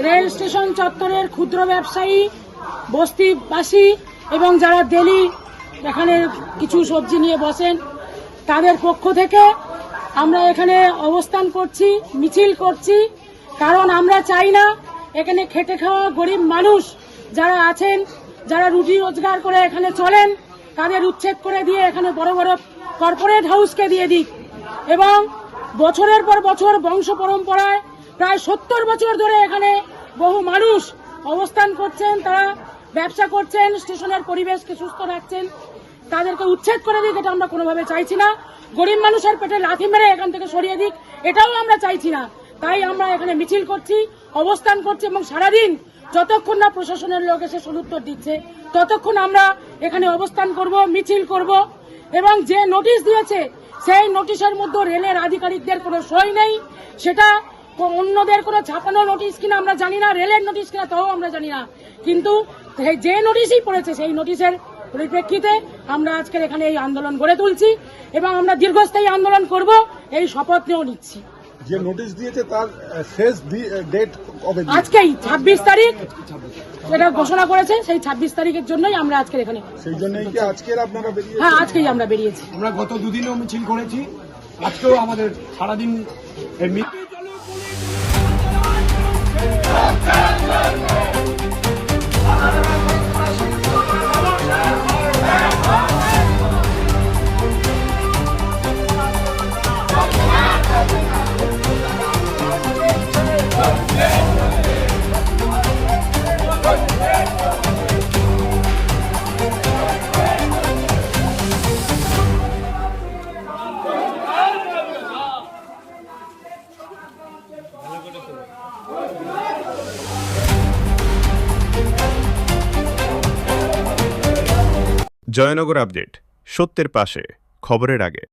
Rail station চত্বরের ক্ষুদ্র ব্যবসায়ী, বস্তিবাসী এবং যারা ডেলি এখানে কিছু সবজি নিয়ে বসেন তাদের পক্ষ থেকে আমরা এখানে অবস্থান করছি, মিছিল করছি। কারণ আমরা চাই না এখানে খেটে খাওয়া গরিব মানুষ যারা আছেন, যারা রুটি রোজগার করে এখানে চলেন, তাদের উচ্ছেদ করে দিয়ে এখানে বড় বড় কর্পোরেট হাউসকে দিয়ে দিক। এবং বছরের পর বছর বংশ পরম্পরায় প্রায় 70 বছর ধরে এখানে বহু মানুষ অবস্থান করছেন, তারা ব্যবসা করছেন, স্টেশনের পরিবেশকে সুস্থ রাখছেন, তাদেরকে উচ্ছেদ করে দিক। এটা আমরা কোনোভাবে চাইছি না। গরিব মানুষের পেটে লাথি মেরে এখান থেকে সরিয়ে দিক, এটাও আমরা চাইছি না। তাই আমরা এখানে মিছিল করছি, অবস্থান করছি এবং সারাদিন যতক্ষণ না প্রশাসনের লোক এসে সদুত্তর দিচ্ছে ততক্ষণ আমরা এখানে অবস্থান করব, মিছিল করব। এবং যে নোটিশ দিয়েছে সেই নোটিশের মধ্যে রেলের আধিকারিকদের কোনো সই নেই। সেটা অন্যদের কোনো ছাপানো নোটিশ কিনা আমরা জানি না, রেলের নোটিশ কিনা তাও আমরা জানি না। কিন্তু যে নোটিশই পড়েছে সেই নোটিশের পরিপ্রেক্ষিতে আমরা আজকের এখানে এই আন্দোলন গড়ে তুলছি এবং আমরা দীর্ঘস্থায়ী আন্দোলন করব, এই শপথ নিয়েও নিচ্ছি। যে নোটিশ দিয়েছে তার শেষ ডেট কবে? আজকেই 26 তারিখ এটা ঘোষণা করেছে, সেই 26 তারিখের জন্যই আমরা আজকের এখানে। সেই জন্যই কি আজকের আপনারা বেরিয়েছেন? হ্যাঁ, আজকেই আমরা বেরিয়েছি। আমরা গত দুদিনও মিছিল করেছি, আজকেও আমাদের সারাদিন এই মিছিল। জয়নগর আপডেট, সত্যের পাশে, খবরের আগে।